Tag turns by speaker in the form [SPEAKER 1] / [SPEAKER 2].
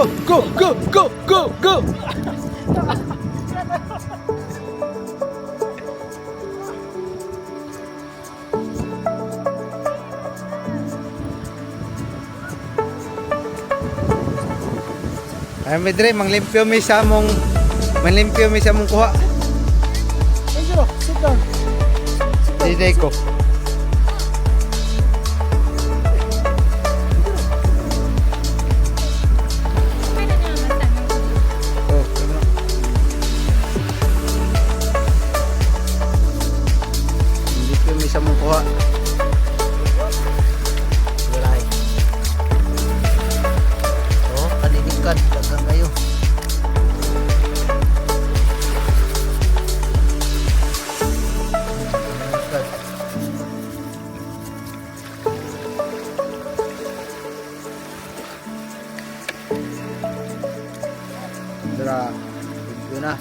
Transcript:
[SPEAKER 1] go, go, go, go, go, go. Ay, Medre, manglimpyo mi sa mong kuha.
[SPEAKER 2] Hey, Jiro, sit down.
[SPEAKER 1] Diday ko. Oh, ano? Manglimpyo mi sa mong kuha. Walay. Oh, kaliligad. Dagang kayo. Tara, yun na.